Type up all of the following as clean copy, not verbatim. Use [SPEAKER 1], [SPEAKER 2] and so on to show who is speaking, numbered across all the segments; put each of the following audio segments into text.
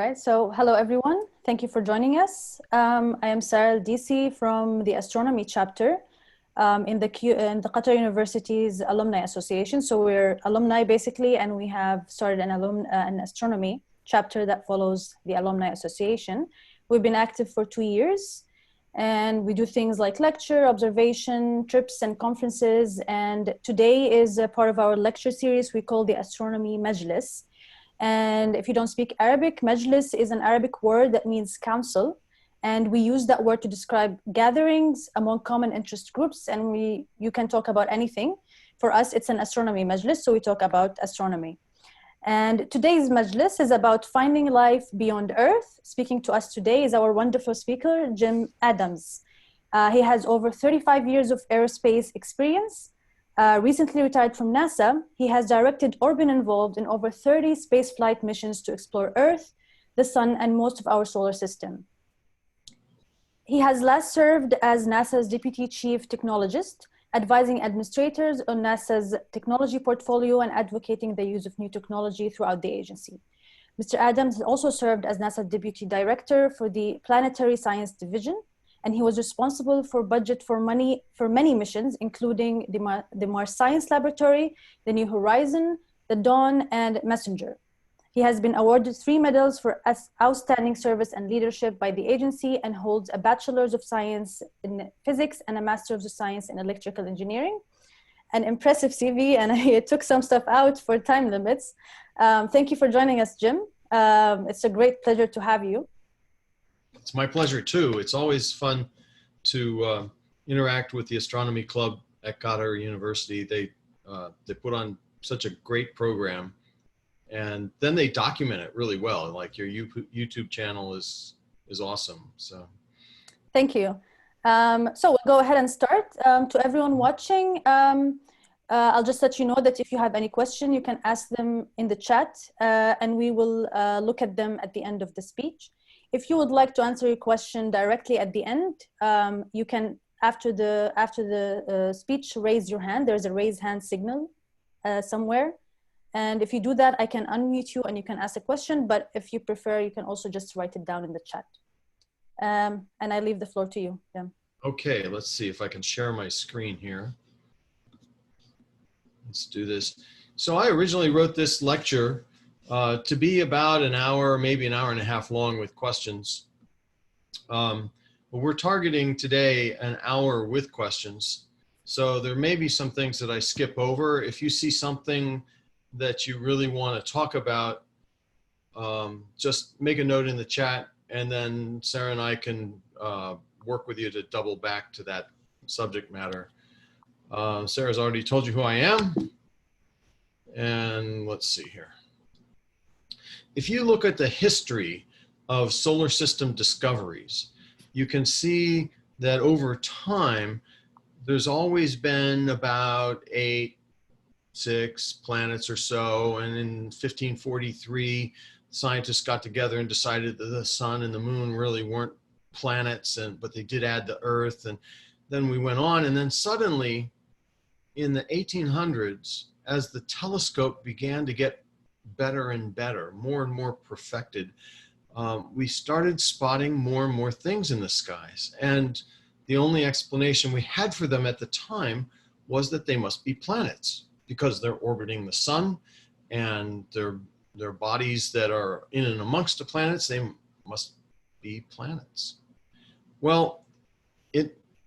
[SPEAKER 1] right, so hello everyone. Thank you for joining us. I am Sarah DC from the Astronomy chapter in the Qatar University's Alumni Association. So we're alumni basically, and we have started an astronomy chapter that follows the Alumni Association. We've been active for 2 years, and we do things like lecture, observation, trips, and conferences. And today is a part of our lecture series we call the Astronomy Majlis. And if you don't speak Arabic, Majlis is an Arabic word that means council. And we use that word to describe gatherings among common interest groups. And you can talk about anything. For us, it's an astronomy Majlis, so we talk about astronomy. And today's Majlis is about finding life beyond Earth. Speaking to us today is our wonderful speaker, Jim Adams. He has over 35 years of aerospace experience. Recently retired from NASA, he has directed or been involved in over 30 spaceflight missions to explore Earth, the Sun, and most of our solar system. He has last served as NASA's Deputy Chief Technologist, advising administrators on NASA's technology portfolio and advocating the use of new technology throughout the agency. Mr. Adams also served as NASA Deputy Director for the Planetary Science Division, and he was responsible for budget for many missions, including the Mars Science Laboratory, the New Horizon, the Dawn, and Messenger. He has been awarded 3 medals for outstanding service and leadership by the agency and holds a Bachelor's of Science in Physics and a Master's of Science in Electrical Engineering. An impressive CV, and I took some stuff out for time limits. Thank you for joining us, Jim. It's a great pleasure to have you.
[SPEAKER 2] It's my pleasure too. It's always fun to interact with the Astronomy Club at Qatar University. They put on such a great program, and then they document it really well. Like your YouTube channel is awesome. So,
[SPEAKER 1] thank you. So we'll go ahead and start. To everyone watching, I'll just let you know that if you have any question, you can ask them in the chat, and we will look at them at the end of the speech. If you would like to answer your question directly at the end, you can, after the speech, raise your hand. There's a raise hand signal somewhere. And if you do that, I can unmute you and you can ask a question. But if you prefer, you can also just write it down in the chat. And I leave the floor to you, Jim.
[SPEAKER 2] Okay, let's see if I can share my screen here. Let's do this. So I originally wrote this lecture to be about an hour, maybe an hour and a half long with questions. But we're targeting today an hour with questions. So there may be some things that I skip over. If you see something that you really want to talk about, just make a note in the chat, and then Sarah and I can work with you to double back to that subject matter. Sarah's already told you who I am. And let's see here. If you look at the history of solar system discoveries, you can see that over time, there's always been about 6 planets or so. And in 1543, scientists got together and decided that the sun and the moon really weren't planets, but they did add the Earth. And then we went on, and then suddenly in the 1800s, as the telescope began to get better and better, more and more perfected, we started spotting more and more things in the skies. And the only explanation we had for them at the time was that they must be planets, because they're orbiting the sun, and their bodies that are in and amongst the planets, they must be planets. Well,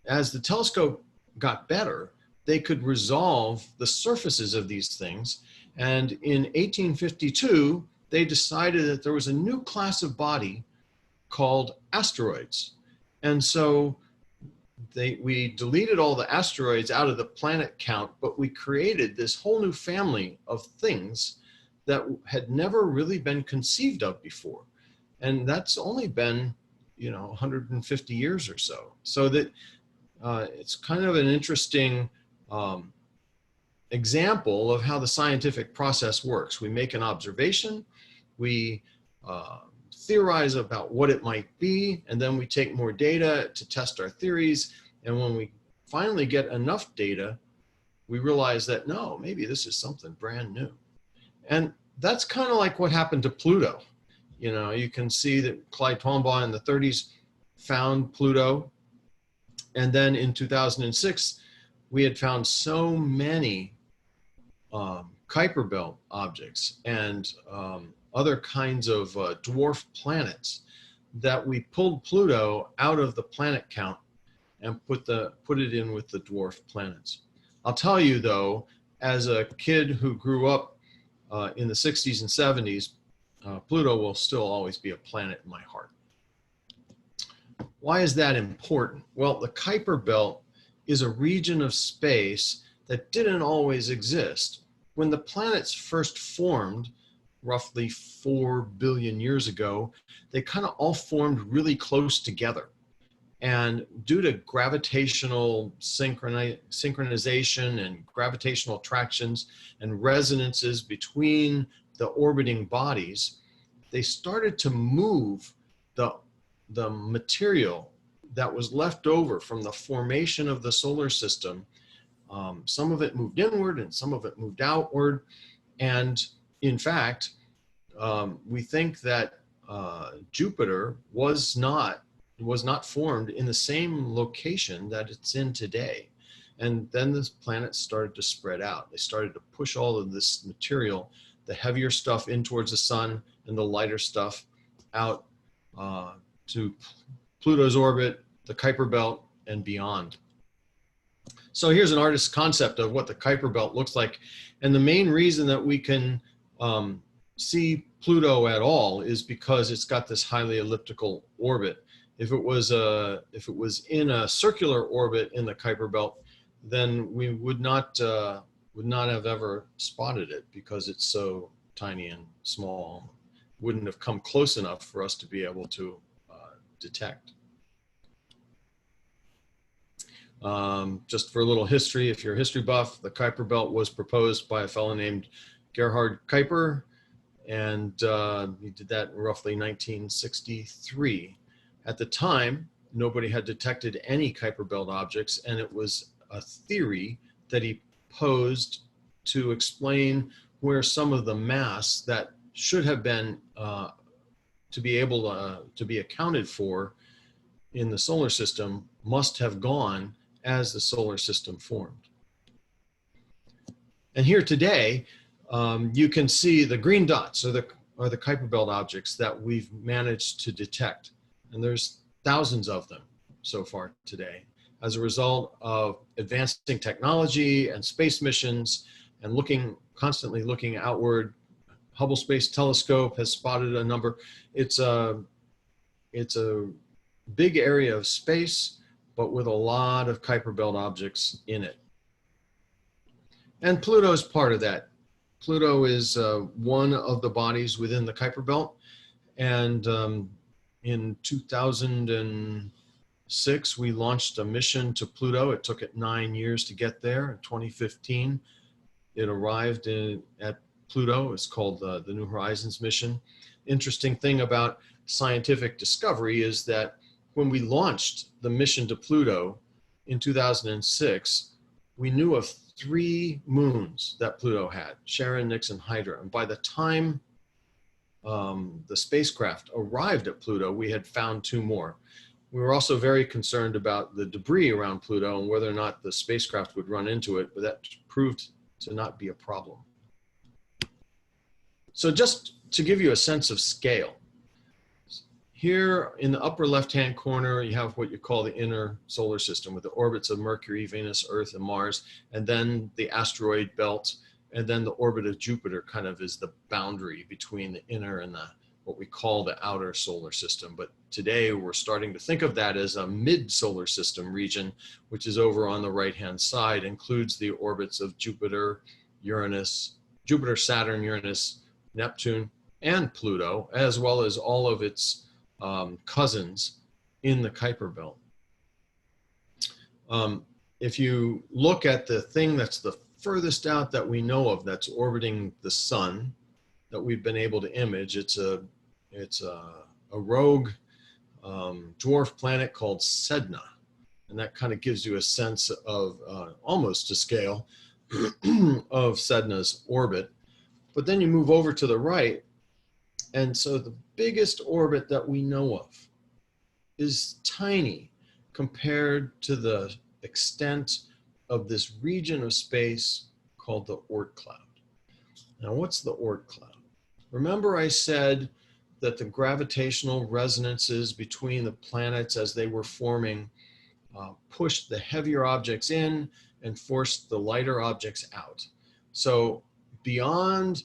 [SPEAKER 2] as the telescope got better, they could resolve the surfaces of these things. And in 1852, they decided that there was a new class of body called asteroids. And so we deleted all the asteroids out of the planet count, but we created this whole new family of things that had never really been conceived of before. And that's only been, 150 years or so. So that it's kind of an interesting example of how the scientific process works. We make an observation, we theorize about what it might be, and then we take more data to test our theories. And when we finally get enough data, we realize that, no, maybe this is something brand new. And that's kind of like what happened to Pluto. You know, you can see that Clyde Tombaugh in the 30s found Pluto. And then in 2006, we had found so many Kuiper belt objects and other kinds of dwarf planets that we pulled Pluto out of the planet count and put it in with the dwarf planets. I'll tell you though, as a kid who grew up in the 60s and 70s, Pluto will still always be a planet in my heart. Why is that important? Well, the Kuiper belt is a region of space that didn't always exist. When the planets first formed, roughly 4 billion years ago, they kind of all formed really close together. And due to gravitational synchronization and gravitational attractions and resonances between the orbiting bodies, they started to move the material that was left over from the formation of the solar system. Some of it moved inward and some of it moved outward. And in fact, we think that Jupiter was not formed in the same location that it's in today. And then the planets started to spread out. They started to push all of this material, the heavier stuff in towards the sun and the lighter stuff out to Pluto's orbit, the Kuiper belt, and beyond. So here's an artist's concept of what the Kuiper belt looks like. And the main reason that we can see Pluto at all is because it's got this highly elliptical orbit. If it was in a circular orbit in the Kuiper belt, then we would not have ever spotted it because it's so tiny and small. Wouldn't have come close enough for us to be able to detect. Just for a little history, if you're a history buff, the Kuiper belt was proposed by a fellow named Gerhard Kuiper, and he did that in roughly 1963. At the time, nobody had detected any Kuiper belt objects, and it was a theory that he posed to explain where some of the mass that should have been to be able to be accounted for in the solar system must have gone as the solar system formed. And here today, you can see the green dots are the Kuiper belt objects that we've managed to detect. And there's thousands of them so far today as a result of advancing technology and space missions and constantly looking outward. Hubble Space Telescope has spotted a number. It's a big area of space, but with a lot of Kuiper belt objects in it. And Pluto is part of that. Pluto is one of the bodies within the Kuiper belt. And in 2006, we launched a mission to Pluto. It took it 9 years to get there. In 2015, it arrived at Pluto. It's called the New Horizons mission. Interesting thing about scientific discovery is that when we launched the mission to Pluto in 2006, we knew of 3 moons that Pluto had: Charon, Nixon, Hydra. And by the time the spacecraft arrived at Pluto, we had found 2 more. We were also very concerned about the debris around Pluto and whether or not the spacecraft would run into it, but that proved to not be a problem. So just to give you a sense of scale, here in the upper left-hand corner, you have what you call the inner solar system with the orbits of Mercury, Venus, Earth, and Mars, and then the asteroid belt, and then the orbit of Jupiter kind of is the boundary between the inner and what we call the outer solar system. But today we're starting to think of that as a mid-solar system region, which is over on the right-hand side, includes the orbits of Jupiter, Saturn, Uranus, Neptune, and Pluto, as well as all of its cousins in the Kuiper belt. If you look at the thing that's the furthest out that we know of that's orbiting the sun that we've been able to image, it's a rogue dwarf planet called Sedna. And that kind of gives you a sense of almost a scale of Sedna's orbit. But then you move over to the right And so the biggest orbit that we know of is tiny compared to the extent of this region of space called the Oort cloud. Now, what's the Oort cloud? Remember I said that the gravitational resonances between the planets as they were forming pushed the heavier objects in and forced the lighter objects out. So beyond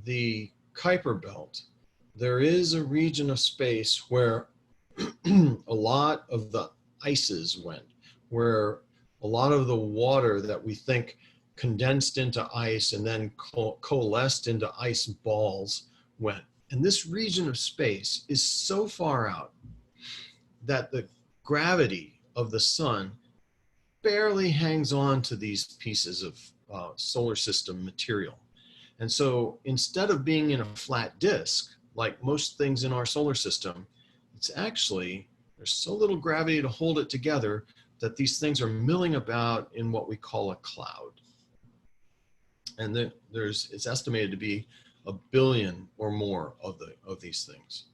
[SPEAKER 2] the Kuiper belt, there is a region of space where a lot of the ices went, where a lot of the water that we think condensed into ice and then coalesced into ice balls went. And this region of space is so far out that the gravity of the sun barely hangs on to these pieces of solar system material. And so instead of being in a flat disk, like most things in our solar system, it's actually, there's so little gravity to hold it together that these things are milling about in what we call a cloud. And then it's estimated to be 1 billion or more of these things.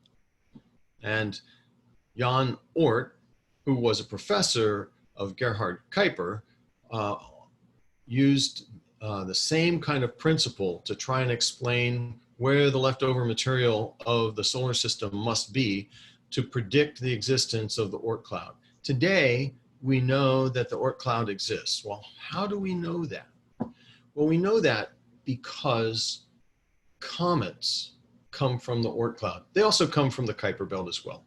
[SPEAKER 2] And Jan Oort, who was a professor of Gerhard Kuiper, used the same kind of principle to try and explain where the leftover material of the solar system must be to predict the existence of the Oort cloud. Today, we know that the Oort cloud exists. Well, how do we know that? Well, we know that because comets come from the Oort cloud. They also come from the Kuiper belt as well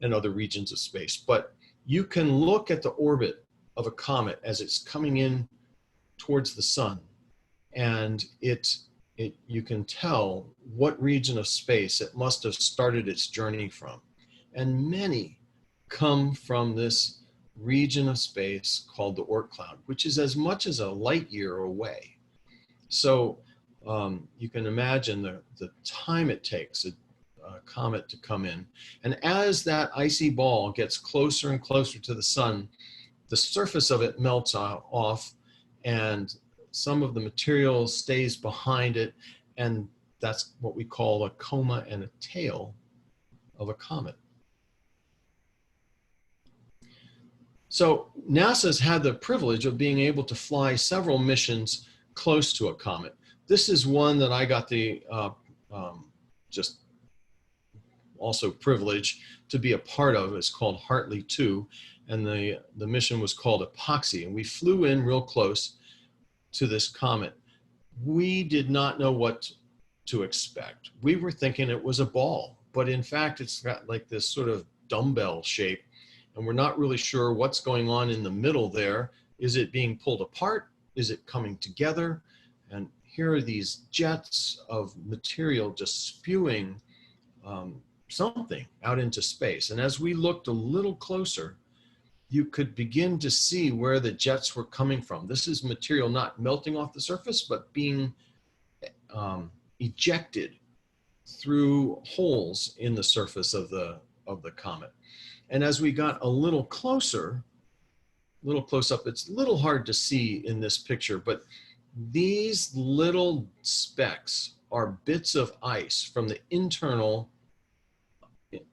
[SPEAKER 2] and other regions of space. But you can look at the orbit of a comet as it's coming in towards the sun, and you can tell what region of space it must have started its journey from. And many come from this region of space called the Oort cloud, which is as much as a light year away. So you can imagine the time it takes a comet to come in. And as that icy ball gets closer and closer to the sun, the surface of it melts off, and some of the material stays behind it. And that's what we call a coma and a tail of a comet. So NASA's had the privilege of being able to fly several missions close to a comet. This is one that I got the just also privilege to be a part of. It's called Hartley 2, and the mission was called Epoxy. And we flew in real close to this comet. We did not know what to expect. We were thinking it was a ball, but in fact, it's got like this sort of dumbbell shape, and we're not really sure what's going on in the middle there. Is it being pulled apart? Is it coming together? And here are these jets of material just spewing something out into space. And as we looked a little closer, you could begin to see where the jets were coming from. This is material not melting off the surface, but being ejected through holes in the surface of the comet. And as we got a little closer, close up, it's a little hard to see in this picture, but these little specks are bits of ice from the internal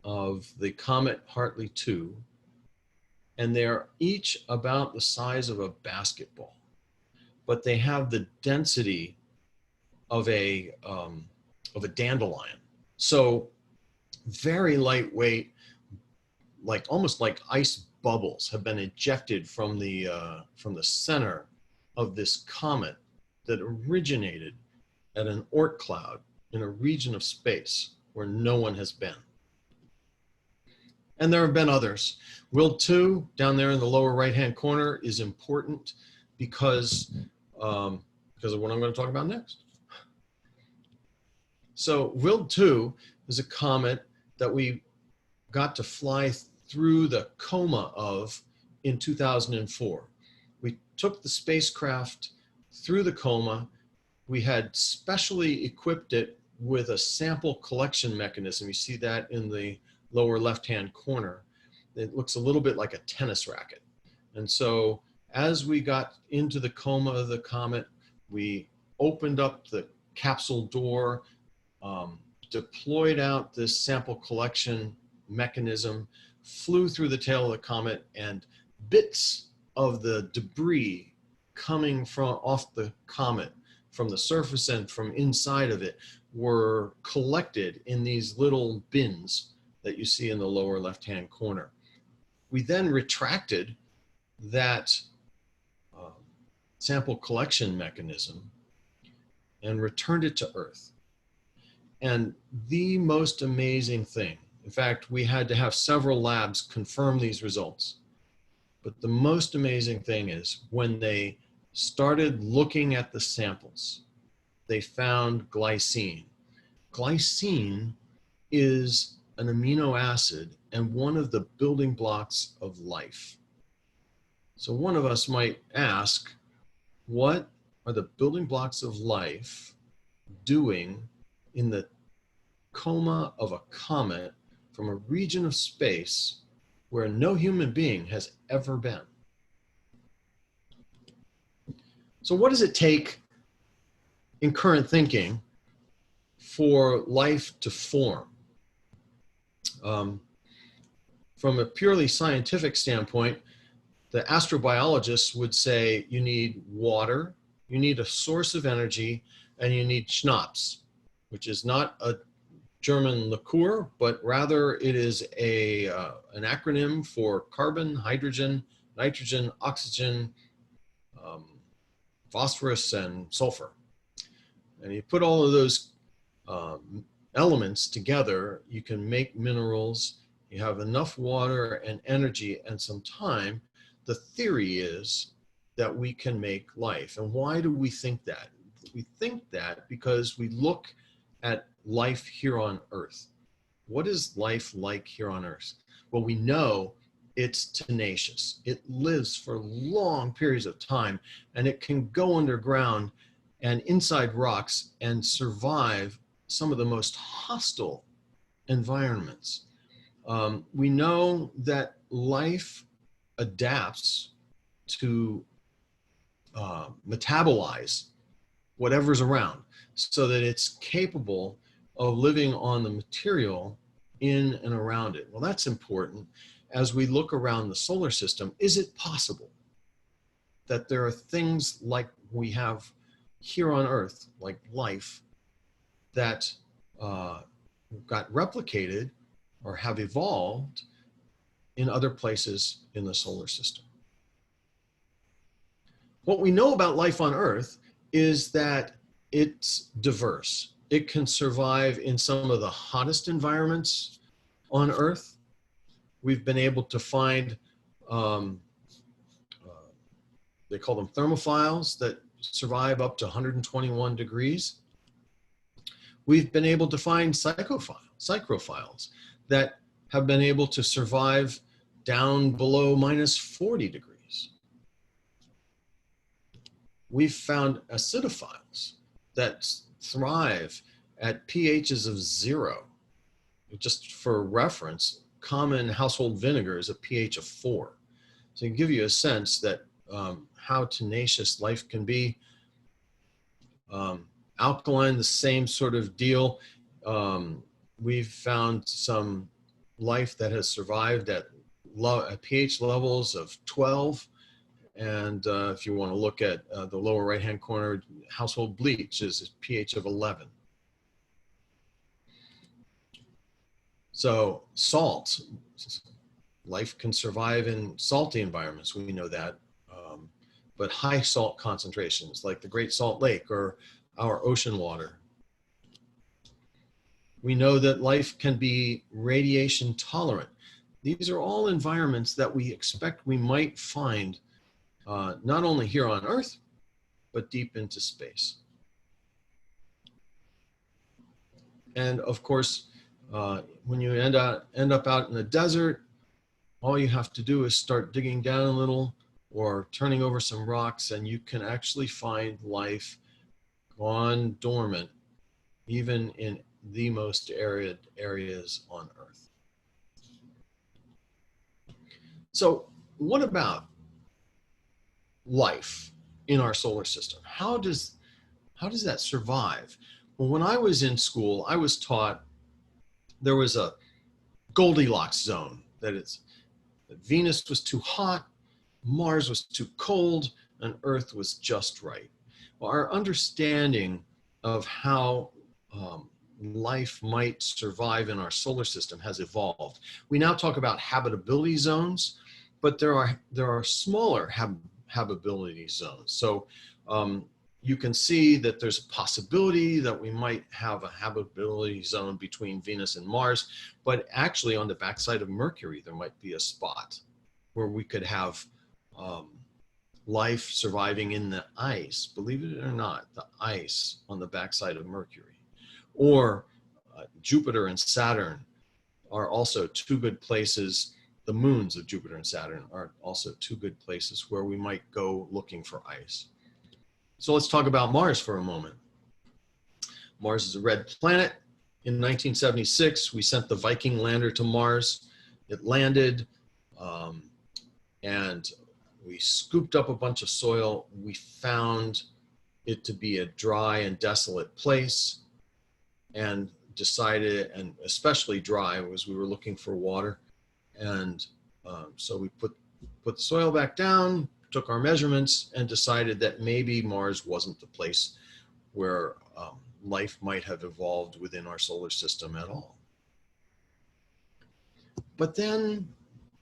[SPEAKER 2] of the Comet Hartley 2, and they're each about the size of a basketball, but they have the density of a dandelion. So very lightweight, like almost like ice bubbles have been ejected from the center of this comet that originated at an Oort cloud in a region of space where no one has been. And there have been others. Wild 2 down there in the lower right-hand corner is important because of what I'm going to talk about next. So Wild 2 is a comet that we got to fly through the Coma of in 2004. We took the spacecraft through the Coma. We had specially equipped it with a sample collection mechanism. You see that in the lower left-hand corner. It looks a little bit like a tennis racket. And so as we got into the Coma of the comet, we opened up the capsule door, deployed out this sample collection mechanism, flew through the tail of the comet, and bits of the debris coming from off the comet from the surface and from inside of it were collected in these little bins that you see in the lower left-hand corner. We then retracted that sample collection mechanism and returned it to Earth. And the most amazing thing, in fact, we had to have several labs confirm these results, but the most amazing thing is when they started looking at the samples, they found glycine. Glycine is an amino acid and one of the building blocks of life. So one of us might ask, what are the building blocks of life doing in the coma of a comet from a region of space where no human being has ever been? So what does it take in current thinking for life to form? From a purely scientific standpoint, the astrobiologists would say you need water, you need a source of energy, and you need schnapps, which is not a German liqueur, but rather it is an acronym for carbon, hydrogen, nitrogen, oxygen, phosphorus, and sulfur. And you put all of those elements together, you can make minerals. You have enough water and energy and some time. The theory is that we can make life. And why do we think that? We think that because we look at life here on Earth. What is life like here on Earth? Well, we know it's tenacious. It lives for long periods of time, and it can go underground and inside rocks and survive some of the most hostile environments. We know that life adapts to metabolize whatever's around so that it's capable of living on the material in and around it. Well, that's important. As we look around the solar system, is it possible that there are things like we have here on Earth, like life, that got replicated or have evolved in other places in the solar system? What we know about life on Earth is that it's diverse. It can survive in some of the hottest environments on Earth. We've been able to find, they call them thermophiles, that survive up to 121 degrees. We've been able to find psychrophiles that have been able to survive down below -40 degrees. We've found acidophiles that thrive at pHs of 0. Just for reference, common household vinegar is a pH of 4. So it can give you a sense that how tenacious life can be. Alkaline, the same sort of deal. We've found some life that has survived at pH levels of 12. And if you want to look at the lower right-hand corner, household bleach is a pH of 11. So salt, life can survive in salty environments, we know that. But high salt concentrations like the Great Salt Lake or our ocean water. We know that life can be radiation tolerant. These are all environments that we expect we might find not only here on Earth, but deep into space. And of course, when you end up out in the desert, all you have to do is start digging down a little or turning over some rocks, and you can actually find life gone dormant, even in the most arid areas on Earth. So what about life in our solar system? How does that survive? Well, when I was in school, I was taught there was a Goldilocks zone, that Venus was too hot, Mars was too cold, and Earth was just right. Well, our understanding of how life might survive in our solar system has evolved. We now talk about habitability zones, but there are smaller habitability zones. So you can see that there's a possibility that we might have a habitability zone between Venus and Mars, but actually on the backside of Mercury, there might be a spot where we could have life surviving in the ice, believe it or not, the ice on the backside of Mercury. Or Jupiter and Saturn are also two good places. The moons of Jupiter and Saturn are also two good places where we might go looking for ice. So let's talk about Mars for a moment. Mars is a red planet. In 1976, we sent the Viking lander to Mars. It landed, and we scooped up a bunch of soil. We found it to be a dry and desolate place, and decided, and especially dry, was we were looking for water. And so we put the soil back down, took our measurements, and decided that maybe Mars wasn't the place where life might have evolved within our solar system at all. But then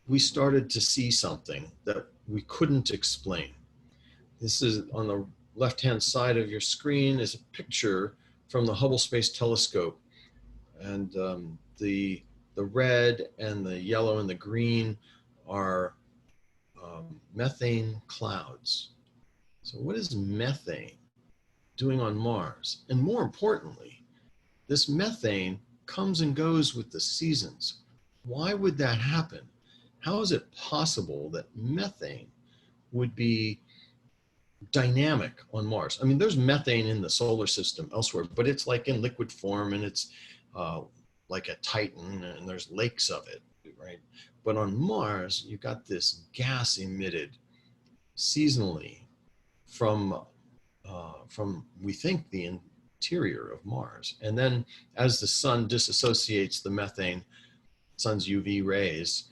[SPEAKER 2] we started to see something that we couldn't explain. This is on the left-hand side of your screen is a picture from the Hubble Space Telescope. And the red and the yellow and the green are methane clouds. So what is methane doing on Mars? And more importantly, this methane comes and goes with the seasons. Why would that happen? How is it possible that methane would be dynamic on Mars? I mean, there's methane in the solar system elsewhere, but it's like in liquid form, and it's like a Titan, and there's lakes of it, right? But on Mars, you got this gas emitted seasonally from we think the interior of Mars. And then as the sun disassociates the methane, sun's UV rays,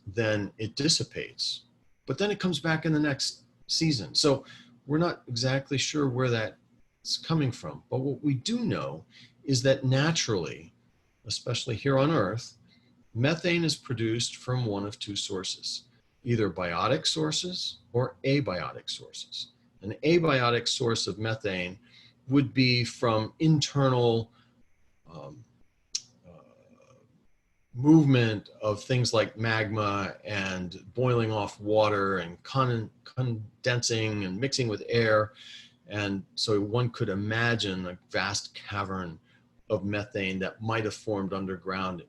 [SPEAKER 2] then it dissipates. But then it comes back in the next season. So we're not exactly sure where that's coming from. But what we do know is that naturally, especially here on Earth, methane is produced from one of two sources, either biotic sources or abiotic sources. An abiotic source of methane would be from internal movement of things like magma and boiling off water and condensing and mixing with air. And so one could imagine a vast cavern of methane that might have formed underground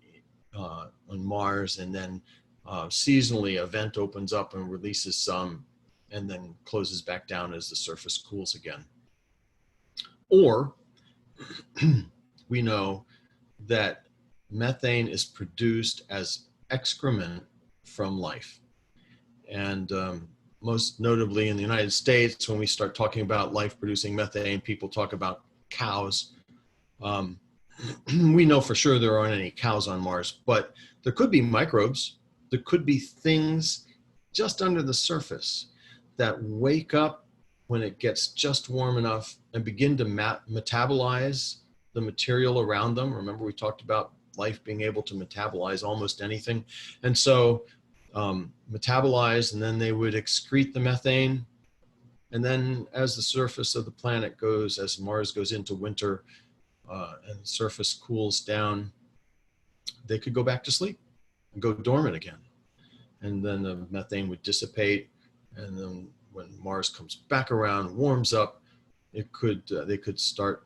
[SPEAKER 2] on Mars, and then seasonally a vent opens up and releases some and then closes back down as the surface cools again. Or we know that methane is produced as excrement from life. And most notably in the United States, when we start talking about life producing methane, people talk about cows. We know for sure there aren't any cows on Mars, but there could be microbes. There could be things just under the surface that wake up when it gets just warm enough and begin to metabolize the material around them. Remember, we talked about life being able to metabolize almost anything. And so metabolize, and then they would excrete the methane. And then as the surface of the planet goes, as Mars goes into winter and the surface cools down, they could go back to sleep and go dormant again. And then the methane would dissipate. And then when Mars comes back around, warms up, they could start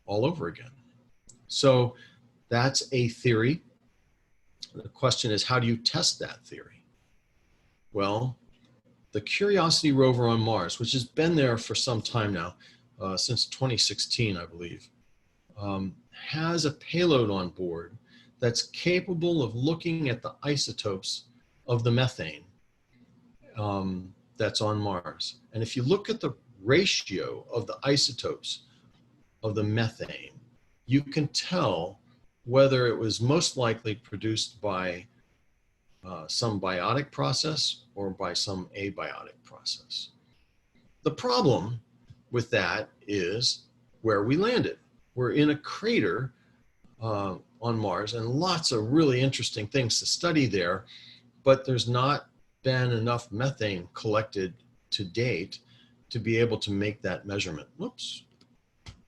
[SPEAKER 2] all over again. So that's a theory. The question is, how do you test that theory? Well, the Curiosity rover on Mars, which has been there for some time now, since 2016, I believe, has a payload on board that's capable of looking at the isotopes of the methane that's on Mars. And if you look at the ratio of the isotopes of the methane, you can tell whether it was most likely produced by some biotic process or by some abiotic process. The problem with that is where we landed. We're in a crater on Mars, and lots of really interesting things to study there, but there's not been enough methane collected to date to be able to make that measurement. Whoops.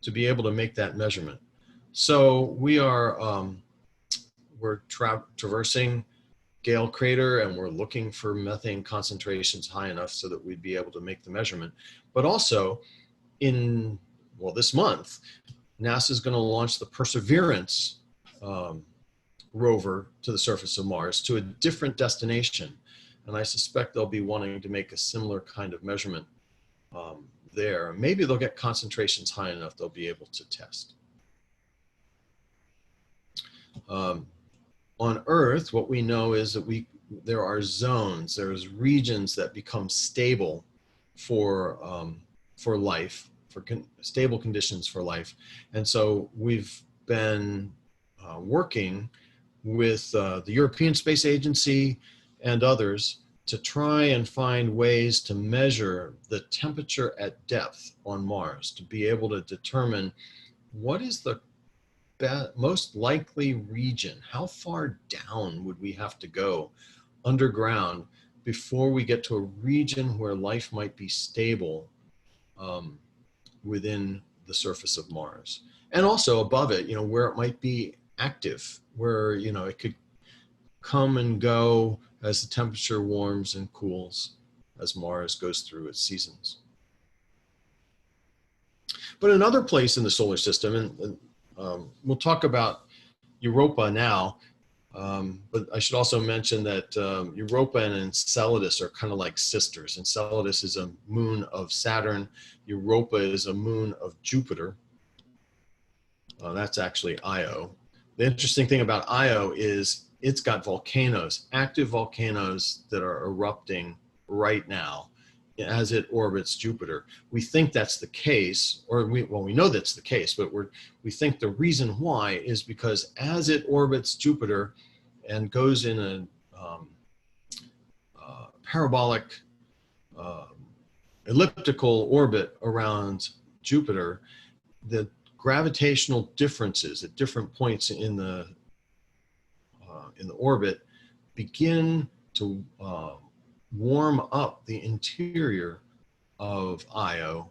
[SPEAKER 2] To be able to make that measurement. So we are, we're traversing Gale Crater, and we're looking for methane concentrations high enough so that we'd be able to make the measurement. But also in, well, this month, NASA is going to launch the Perseverance rover to the surface of Mars to a different destination. And I suspect they'll be wanting to make a similar kind of measurement there. Maybe they'll get concentrations high enough they'll be able to test. On Earth, what we know is that there are zones, there's regions that become stable for life, for stable conditions for life. And so we've been working with the European Space Agency and others to try and find ways to measure the temperature at depth on Mars, to be able to determine what is the most likely region. How far down would we have to go underground before we get to a region where life might be stable within the surface of Mars? And also above it, you know, where it might be active, where, you know, it could come and go as the temperature warms and cools as Mars goes through its seasons. But another place in the solar system, and we'll talk about Europa now, but I should also mention that Europa and Enceladus are kind of like sisters. Enceladus is a moon of Saturn. Europa is a moon of Jupiter. That's actually Io. The interesting thing about Io is it's got volcanoes, active volcanoes that are erupting right now as it orbits Jupiter. We think that's the case, or we know that's the case, but we think the reason why is because as it orbits Jupiter and goes in a parabolic elliptical orbit around Jupiter, the gravitational differences at different points in the orbit begin to warm up the interior of Io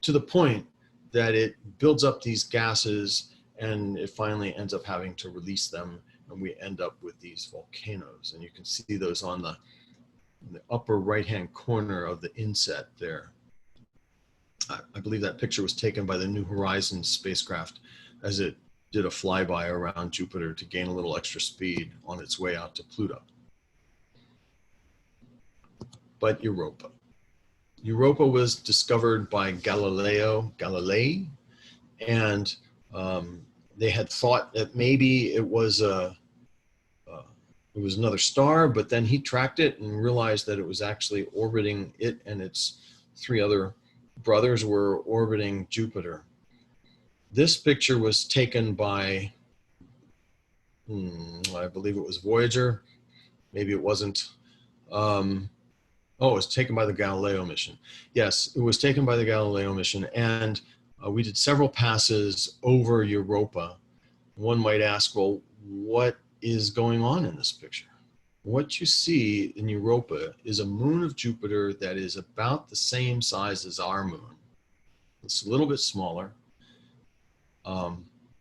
[SPEAKER 2] to the point that it builds up these gases and it finally ends up having to release them, and we end up with these volcanoes. And you can see those on the upper right-hand corner of the inset there. I believe that picture was taken by the New Horizons spacecraft as it did a flyby around Jupiter to gain a little extra speed on its way out to Pluto. But Europa. Europa was discovered by Galilei, and they had thought that maybe it was another star, but then he tracked it and realized that it was actually orbiting it, and its three other brothers were orbiting Jupiter. This picture was taken by, I believe it was Voyager. Maybe it wasn't. Oh, it was taken by the Galileo mission. Yes, it was taken by the Galileo mission, and we did several passes over Europa. One might ask, well, what is going on in this picture? What you see in Europa is a moon of Jupiter that is about the same size as our moon. It's a little bit smaller.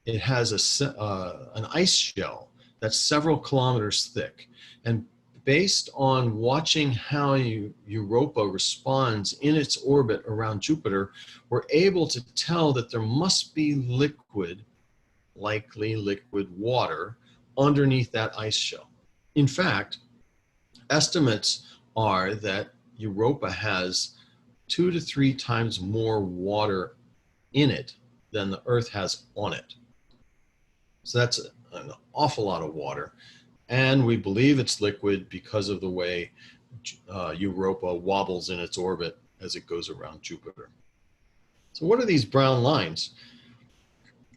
[SPEAKER 2] It has an ice shell that's several kilometers thick. And based on watching how Europa responds in its orbit around Jupiter, we're able to tell that there must be liquid, likely liquid water, underneath that ice shell. In fact, estimates are that Europa has 2 to 3 times more water in it than the Earth has on it. So that's an awful lot of water. And we believe it's liquid because of the way Europa wobbles in its orbit as it goes around Jupiter. So what are these brown lines?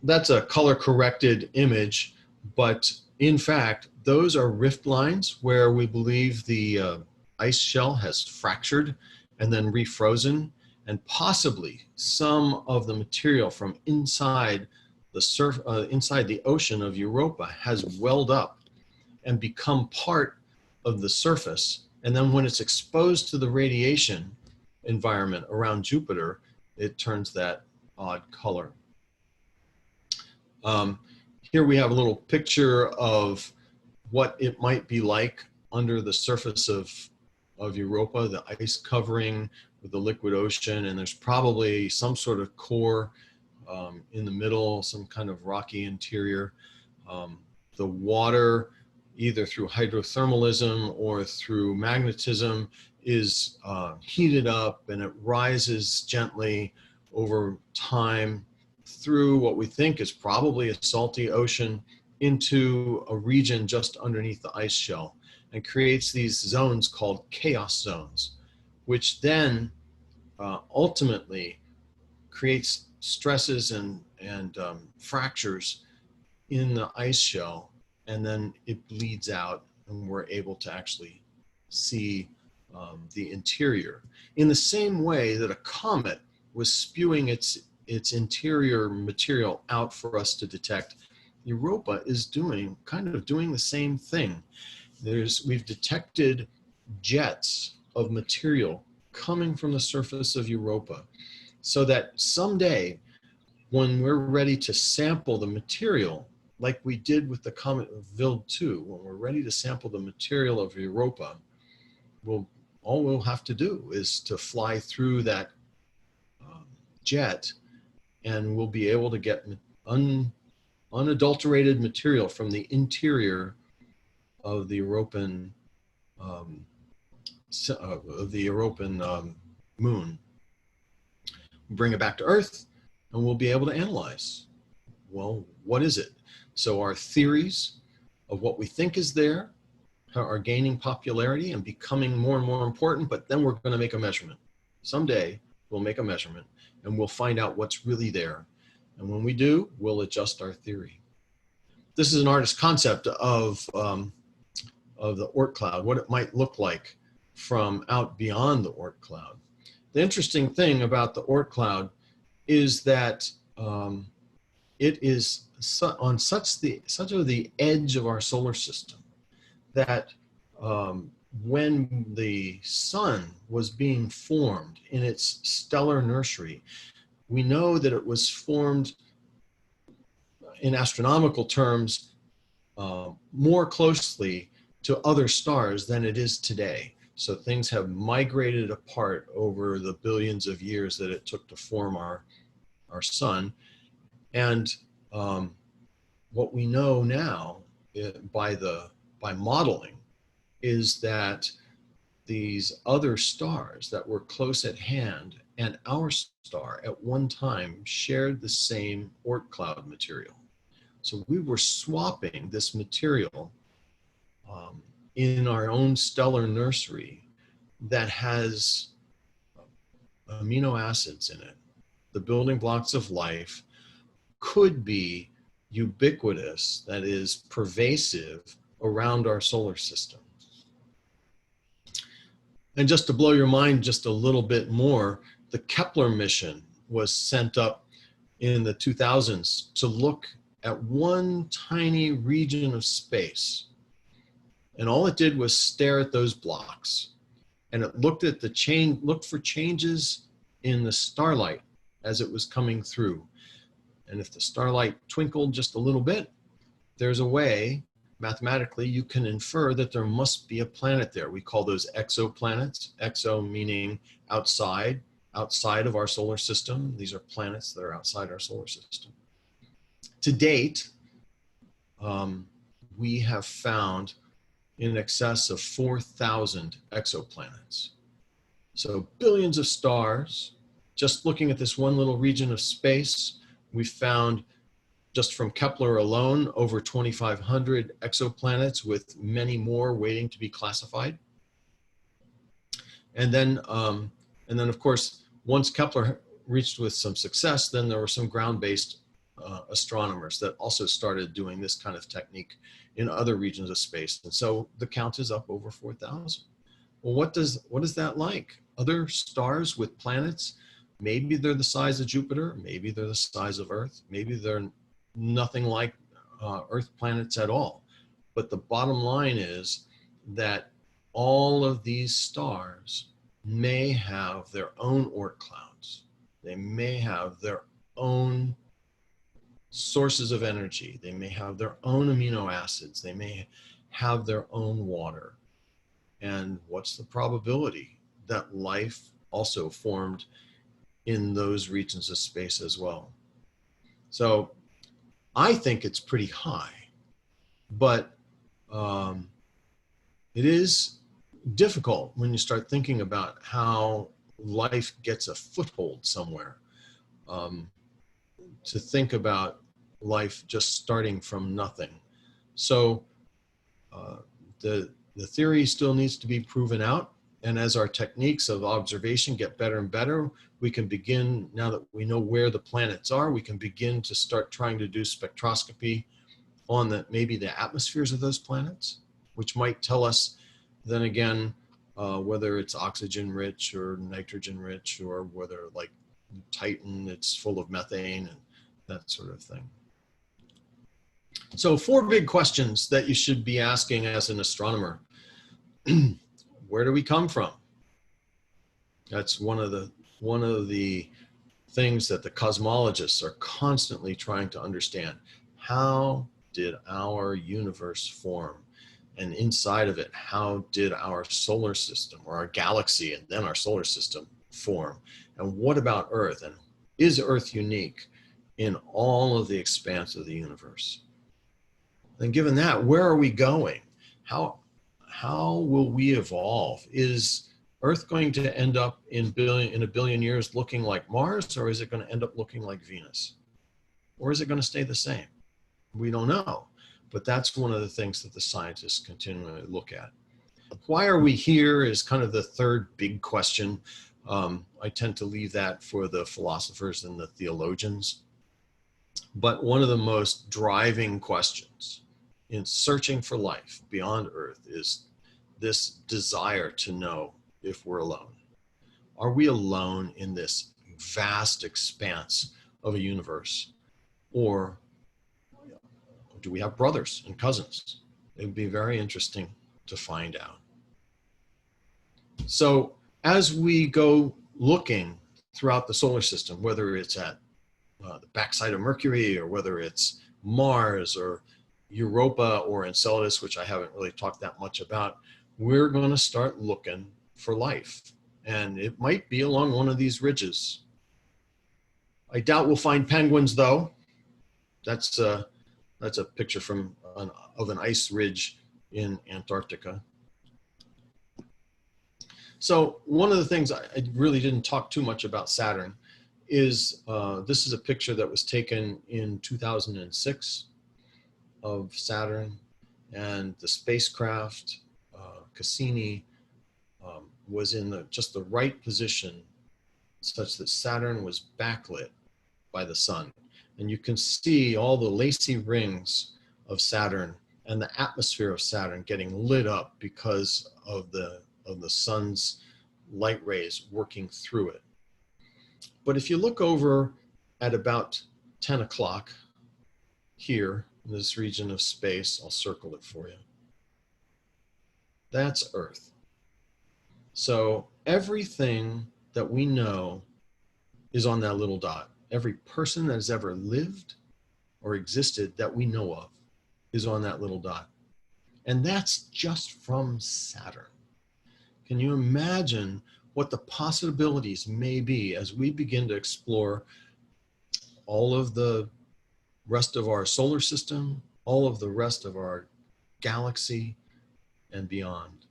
[SPEAKER 2] that's a color-corrected image, but in fact, those are rift lines where we believe the ice shell has fractured and then refrozen, and possibly some of the material from inside inside the ocean of Europa has welled up and become part of the surface. And then when it's exposed to the radiation environment around Jupiter, it turns that odd color. Here we have a little picture of what it might be like under the surface of Europa, the ice covering with the liquid ocean, and there's probably some sort of core in the middle, some kind of rocky interior. The water, either through hydrothermalism or through magnetism, is heated up, and it rises gently over time through what we think is probably a salty ocean into a region just underneath the ice shell, and creates these zones called chaos zones, which then ultimately creates stresses and fractures in the ice shell, and then it bleeds out, and we're able to actually see the interior. In the same way that a comet was spewing its interior material out for us to detect, Europa is doing the same thing. We've detected jets of material coming from the surface of Europa, so that someday when we're ready to sample the material, like we did with the comet of Wild 2, when we're ready to sample the material of Europa, all we'll have to do is to fly through that jet, and we'll be able to get unadulterated material from the interior of the European moon. Bring it back to Earth, and we'll be able to analyze, well, what is it? So our theories of what we think is there are gaining popularity and becoming more and more important, but then we're going to make a measurement. Someday we'll make a measurement and we'll find out what's really there. And when we do, we'll adjust our theory. This is an artist's concept of the Oort cloud, what it might look like from out beyond the Oort cloud. The interesting thing about the Oort cloud is that it is on such the edge of our solar system that when the sun was being formed in its stellar nursery, we know that it was formed in astronomical terms more closely to other stars than it is today. So things have migrated apart over the billions of years that it took to form our sun. And what we know now by modeling is that these other stars that were close at hand and our star at one time shared the same Oort cloud material. So we were swapping this material in our own stellar nursery that has amino acids in it. The building blocks of life could be ubiquitous, that is pervasive around our solar system. And just to blow your mind just a little bit more, the Kepler mission was sent up in the 2000s to look at one tiny region of space. And all it did was stare at those blocks. And it looked at looked for changes in the starlight as it was coming through. And if the starlight twinkled just a little bit, there's a way, mathematically, you can infer that there must be a planet there. We call those exoplanets. Exo meaning outside of our solar system. These are planets that are outside our solar system. To date, we have found in excess of 4,000 exoplanets. So billions of stars. Just looking at this one little region of space, we found, just from Kepler alone, over 2,500 exoplanets, with many more waiting to be classified. And then of course, once Kepler reached with some success, then there were some ground-based astronomers that also started doing this kind of technique in other regions of space. And so the count is up over 4,000. Well, what is that like? Other stars with planets, maybe they're the size of Jupiter, maybe they're the size of Earth, maybe they're nothing like Earth planets at all. But the bottom line is that all of these stars may have their own Oort clouds. They may have their own sources of energy. They may have their own amino acids. They may have their own water. And what's the probability that life also formed in those regions of space as well? So I think it's pretty high, but it is difficult when you start thinking about how life gets a foothold somewhere, to think about life just starting from nothing. So the theory still needs to be proven out. And as our techniques of observation get better and better, we can begin, now that we know where the planets are, we can begin to start trying to do spectroscopy on maybe the atmospheres of those planets, which might tell us then again whether it's oxygen rich or nitrogen rich, or whether like Titan, it's full of methane and that sort of thing. So 4 big questions that you should be asking as an astronomer. Where do we come from? That's one of the things that the cosmologists are constantly trying to understand. How did our universe form? And inside of it, how did our solar system, or our galaxy and then our solar system, form? And what about Earth? And is Earth unique in all of the expanse of the universe? And given that, where are we going? How will we evolve? Is Earth going to end up in a billion years looking like Mars, or is it going to end up looking like Venus? Or is it going to stay the same? We don't know. But that's one of the things that the scientists continually look at. Why are we here is kind of the third big question. I tend to leave that for the philosophers and the theologians. But one of the most driving questions in searching for life beyond Earth is this desire to know if we're alone. Are we alone in this vast expanse of a universe? Or do we have brothers and cousins? It would be very interesting to find out. So as we go looking throughout the solar system, whether it's at the backside of Mercury, or whether it's Mars or Europa or Enceladus, which I haven't really talked that much about, we're going to start looking for life. And it might be along one of these ridges. I doubt we'll find penguins, though. That's a picture of an ice ridge in Antarctica. So one of the things I really didn't talk too much about Saturn is this is a picture that was taken in 2006 of Saturn, and the spacecraft Cassini was in just the right position such that Saturn was backlit by the sun. And you can see all the lacy rings of Saturn and the atmosphere of Saturn getting lit up because of the sun's light rays working through it. But if you look over at about 10 o'clock here in this region of space, I'll circle it for you. That's Earth. So everything that we know is on that little dot. Every person that has ever lived or existed that we know of is on that little dot. And that's just from Saturn. Can you imagine what the possibilities may be as we begin to explore all of the rest of our solar system, all of the rest of our galaxy, and beyond?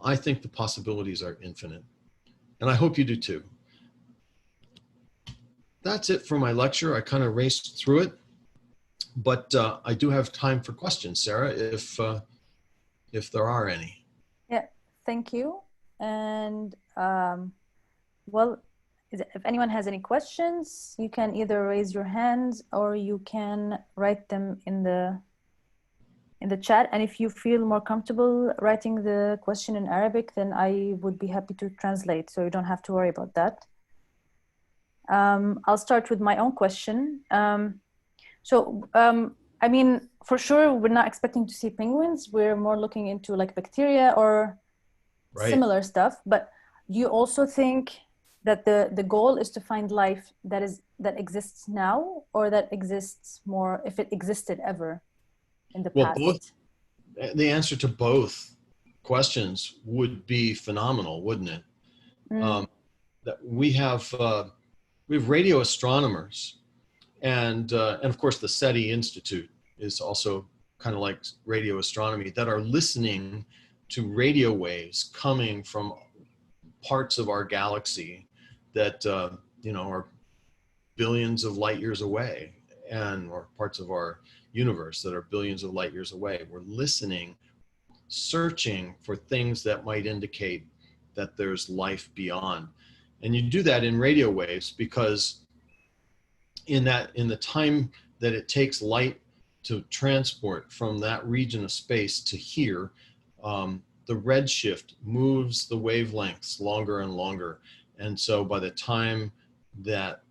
[SPEAKER 2] I think the possibilities are infinite, and I hope you do too. That's it for my lecture. I kind of raced through it, but I do have time for questions, Sarah, if there are any.
[SPEAKER 1] Yeah, thank you. And well, if anyone has any questions, you can either raise your hands or you can write them in the chat. And if you feel more comfortable writing the question in Arabic, then I would be happy to translate, so you don't have to worry about that. I'll start with my own question. I mean, for sure, we're not expecting to see penguins. We're more looking into like bacteria or similar stuff. But do you also think that the goal is to find life that exists now, or that exists more, if it existed ever in the past?
[SPEAKER 2] Well, the answer to both questions would be phenomenal, wouldn't it? That we have radio astronomers, and of course the SETI Institute is also kind of like radio astronomy, that are listening to radio waves coming from parts of our galaxy that you know, are billions of light years away, or parts of our universe that are billions of light years away. We're listening, searching for things that might indicate that there's life beyond. And you do that in radio waves because in the time that it takes light to transport from that region of space to here, the redshift moves the wavelengths longer and longer. And so by the time that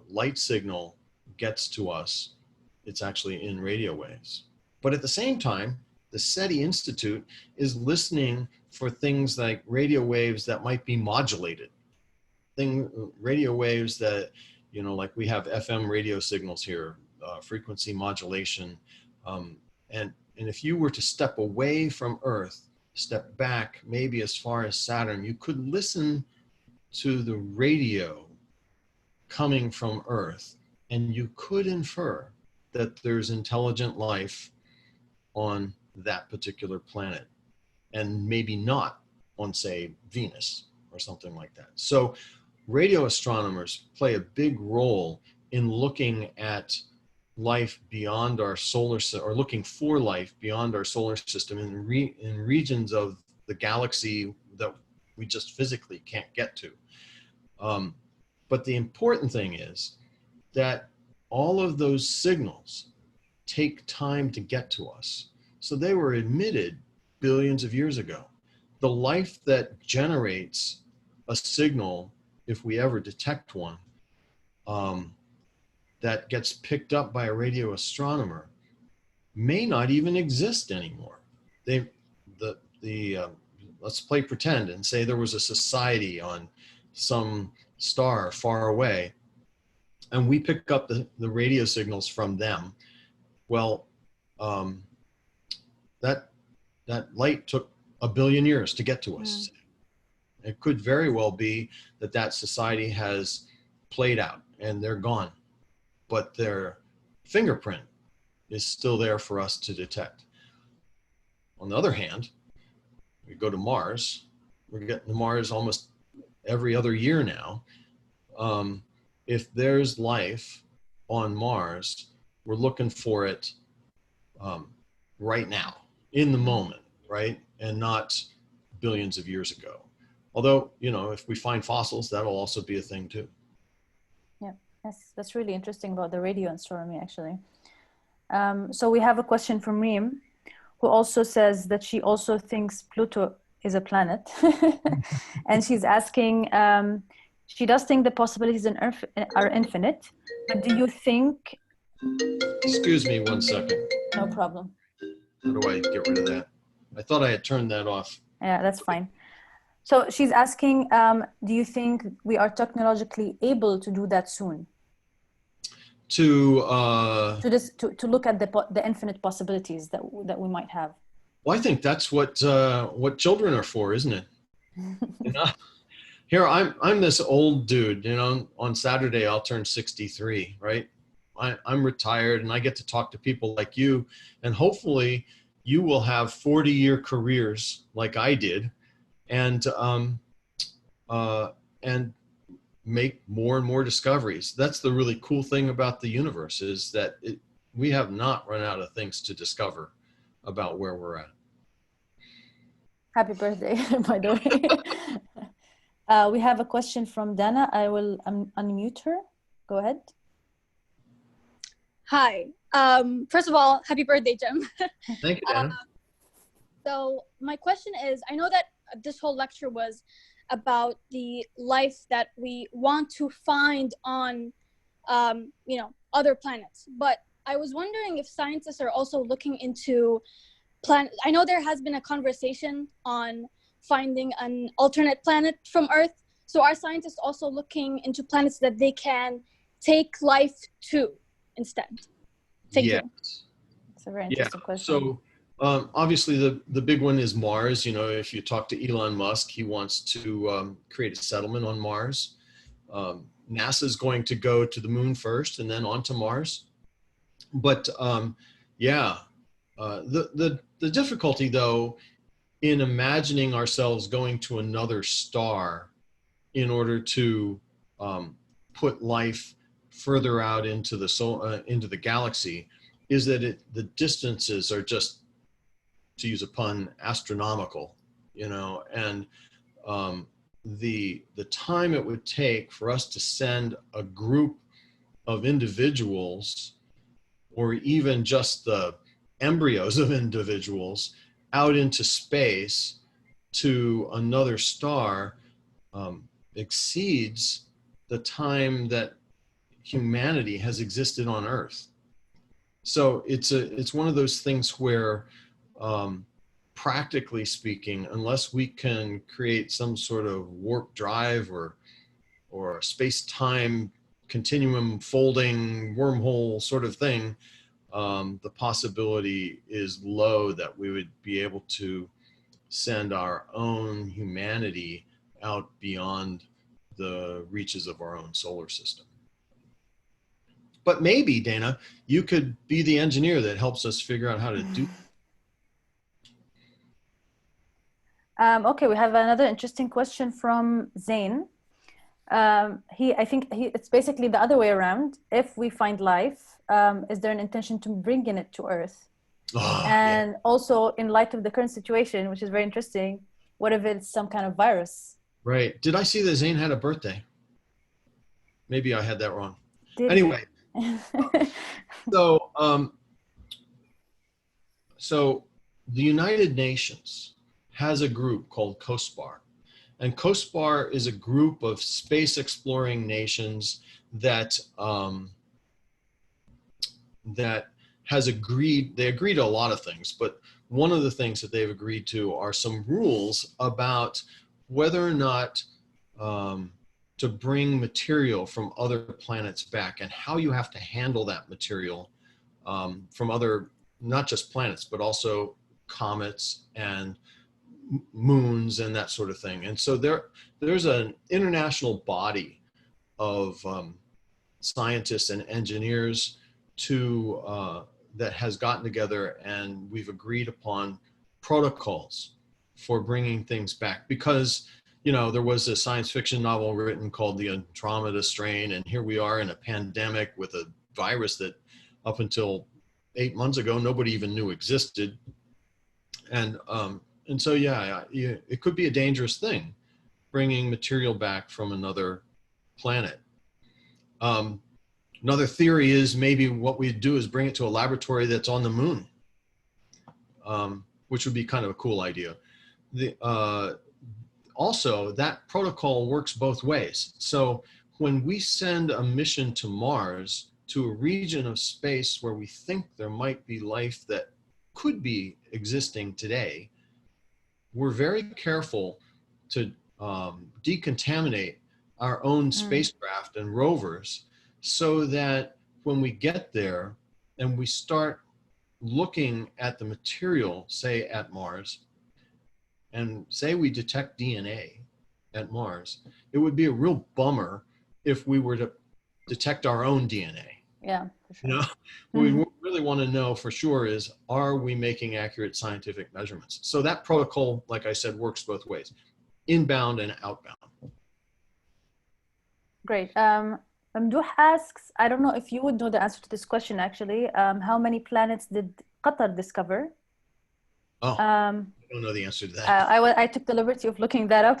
[SPEAKER 2] light signal gets to us, it's actually in radio waves. But at the same time, the SETI Institute is listening for things like radio waves that might be modulated. Radio waves that, you know, like we have FM radio signals here, frequency modulation. And if you were to step away from Earth, step back maybe as far as Saturn, you could listen to the radio coming from Earth, and you could infer that there's intelligent life on that particular planet, and maybe not on, say, Venus or something like that. So radio astronomers play a big role in looking at life beyond our solar system, or looking for life beyond our solar system in regions of the galaxy that we just physically can't get to. But the important thing is that all of those signals take time to get to us. So they were emitted billions of years ago. The life that generates a signal, if we ever detect one, that gets picked up by a radio astronomer, may not even exist anymore. Let's play pretend and say there was a society on some star far away, and we pick up the radio signals from them. Well, that light took 1 billion years to get to us. It could very well be that society has played out and they're gone, but their fingerprint is still there for us to detect. On the other hand, we go to Mars. We're getting to Mars almost every other year now. If there's life on Mars, we're looking for it right now, in the moment, right? And not billions of years ago. Although, you know, if we find fossils, that'll also be a thing too.
[SPEAKER 1] Yeah, that's really interesting about the radio astronomy, actually. So we have a question from Reem, who also says that she also thinks Pluto is a planet. And she's asking, she does think the possibilities on Earth are infinite, but do you think...
[SPEAKER 2] Excuse me 1 second.
[SPEAKER 1] No problem.
[SPEAKER 2] How do I get rid of that? I thought I had turned that off.
[SPEAKER 1] Yeah, that's fine. So she's asking, do you think we are technologically able to do that soon?
[SPEAKER 2] To
[SPEAKER 1] look at the infinite possibilities that we might have.
[SPEAKER 2] Well, I think that's what children are for, isn't it? You know? Here I'm this old dude, you know. On Saturday I'll turn 63, right? I'm retired and I get to talk to people like you, and hopefully you will have 40-year careers like I did, and make more and more discoveries. That's the really cool thing about the universe, is that we have not run out of things to discover about where we're at.
[SPEAKER 1] Happy birthday, by the way. We have a question from Dana. I will unmute her. Go ahead.
[SPEAKER 3] Hi. First of all, happy birthday, Jim.
[SPEAKER 2] Thank you, Dana.
[SPEAKER 3] So my question is, I know that this whole lecture was about the life that we want to find on, other planets. But I was wondering if scientists are also looking into I know there has been a conversation on finding an alternate planet from Earth. So are scientists also looking into planets that they can take life to instead? Thank you.
[SPEAKER 1] It's a very interesting question.
[SPEAKER 2] So obviously the big one is Mars. You know, if you talk to Elon Musk, he wants to create a settlement on Mars. NASA is going to go to the moon first and then on to Mars. But the difficulty though in imagining ourselves going to another star in order to put life further out into the galaxy is that the distances are just, to use a pun, astronomical, you know, and the time it would take for us to send a group of individuals or even just the embryos of individuals out into space to another star exceeds the time that humanity has existed on Earth. So it's one of those things where practically speaking, unless we can create some sort of warp drive or a space-time continuum folding wormhole sort of thing, the possibility is low that we would be able to send our own humanity out beyond the reaches of our own solar system. But maybe, Dana, you could be the engineer that helps us figure out how to do.
[SPEAKER 1] Okay, we have another interesting question from Zain. It's basically the other way around. If we find life, is there an intention to bringing it to Earth? And also, in light of the current situation, which is very interesting, what if it's some kind of virus?
[SPEAKER 2] Right. Did I see that Zain had a birthday? Maybe I had that wrong. Anyway. So the United Nations has a group called COSPAR. And COSPAR is a group of space exploring nations that has agreed, they agree to a lot of things, but one of the things that they've agreed to are some rules about whether or not to bring material from other planets back and how you have to handle that material from other, not just planets, but also comets and moons and that sort of thing. And so there's an international body of scientists and engineers that has gotten together, and we've agreed upon protocols for bringing things back because, you know, there was a science fiction novel written called The Andromeda Strain, and here we are in a pandemic with a virus that up until 8 months ago, nobody even knew existed. And so, it could be a dangerous thing, bringing material back from another planet. Another theory is maybe what we'd do is bring it to a laboratory that's on the moon, which would be kind of a cool idea. Also, that protocol works both ways. So when we send a mission to Mars, to a region of space where we think there might be life that could be existing today, we're very careful to decontaminate our own spacecraft and rovers so that when we get there and we start looking at the material, say at Mars, and say we detect DNA at Mars, it would be a real bummer if we were to detect our own DNA.
[SPEAKER 1] Yeah, for sure.
[SPEAKER 2] You know, what we really want to know for sure is, are we making accurate scientific measurements? So that protocol, like I said, works both ways, inbound and outbound.
[SPEAKER 1] Great. Mamdouh asks, I don't know if you would know the answer to this question actually. How many planets did Qatar discover?
[SPEAKER 2] Oh,
[SPEAKER 1] Um,
[SPEAKER 2] I don't know the answer to that.
[SPEAKER 1] I took the liberty of looking that up.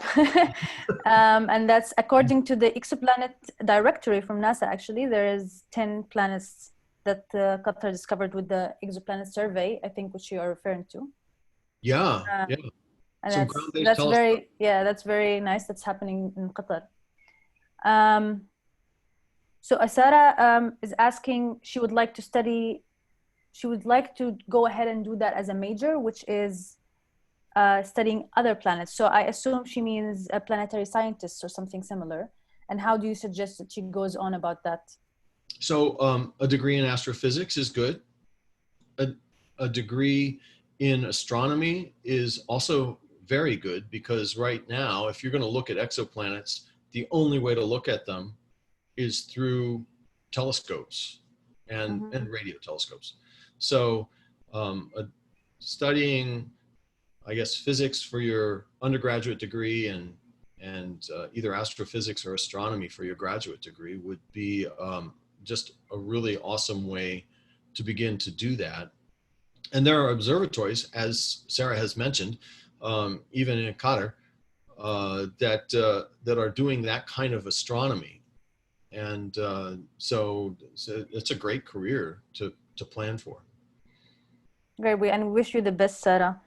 [SPEAKER 1] And that's according to the exoplanet directory from NASA. Actually, there is 10 planets that Qatar discovered with the exoplanet survey, I think, which you are referring to.
[SPEAKER 2] Yeah, yeah.
[SPEAKER 1] And
[SPEAKER 2] Some ground-based telescope.
[SPEAKER 1] that's very nice. That's happening in Qatar. So Asara is asking, she would like to go ahead and do that as a major, which is studying other planets. So I assume she means a planetary scientist or something similar. And how do you suggest that she goes on about that?
[SPEAKER 2] So a degree in astrophysics is good. A degree in astronomy is also very good, because right now, if you're going to look at exoplanets, the only way to look at them is through telescopes and radio telescopes. So studying, I guess, physics for your undergraduate degree and either astrophysics or astronomy for your graduate degree would be just a really awesome way to begin to do that. And there are observatories, as Sarah has mentioned, even in Qatar, that are doing that kind of astronomy. And so it's a great career to plan for.
[SPEAKER 1] Great, and we wish you the best, Sarah.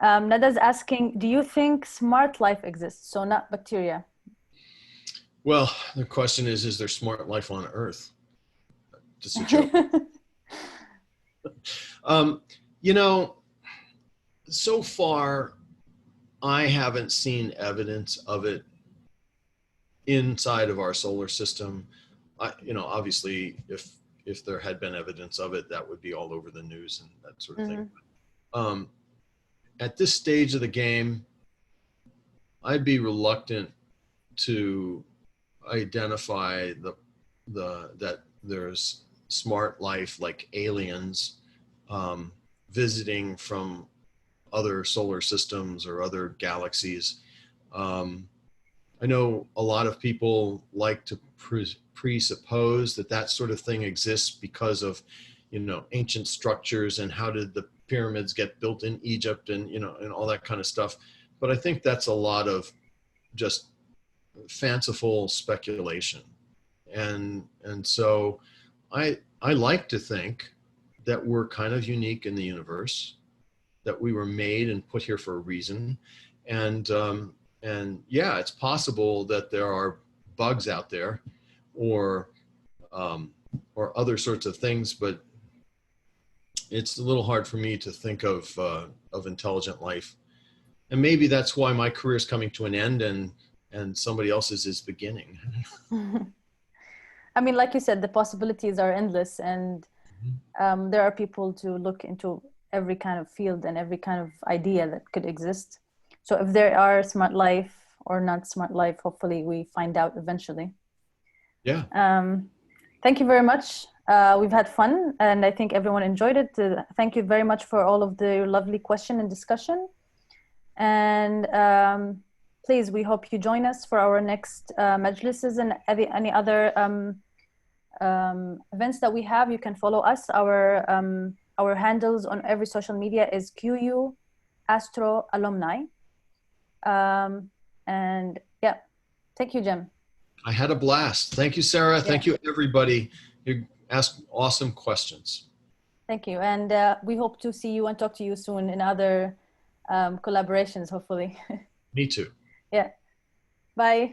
[SPEAKER 1] Nada's asking, do you think smart life exists? So not bacteria.
[SPEAKER 2] Well, the question is there smart life on Earth? Just a joke. You know, so far, I haven't seen evidence of it inside of our solar system. Obviously, if there had been evidence of it, that would be all over the news and that sort of thing. At this stage of the game, I'd be reluctant to identify that there's smart life like aliens visiting from other solar systems or other galaxies. I know a lot of people like to presuppose that sort of thing exists because of, ancient structures and how did the pyramids get built in Egypt and, and all that kind of stuff. But I think that's a lot of just fanciful speculation. And so I like to think that we're kind of unique in the universe, that we were made and put here for a reason. And yeah, it's possible that there are bugs out there or other sorts of things, but it's a little hard for me to think of intelligent life. And maybe that's why my career is coming to an end and somebody else's is beginning.
[SPEAKER 1] I mean, like you said, the possibilities are endless, and there are people to look into every kind of field and every kind of idea that could exist. So if there are smart life or not smart life, hopefully we find out eventually.
[SPEAKER 2] Yeah.
[SPEAKER 1] Thank you very much. We've had fun, and I think everyone enjoyed it. Thank you very much for all of the lovely question and discussion. And please, we hope you join us for our next Majlises and any other events that we have. You can follow us. Our handles on every social media is QU Astro Alumni. And yeah, thank you, Jim.
[SPEAKER 2] I had a blast. Thank you, Sarah. Yeah. Thank you, everybody. You asked awesome questions.
[SPEAKER 1] Thank you. And we hope to see you and talk to you soon in other collaborations, hopefully.
[SPEAKER 2] Me too.
[SPEAKER 1] Yeah. Bye.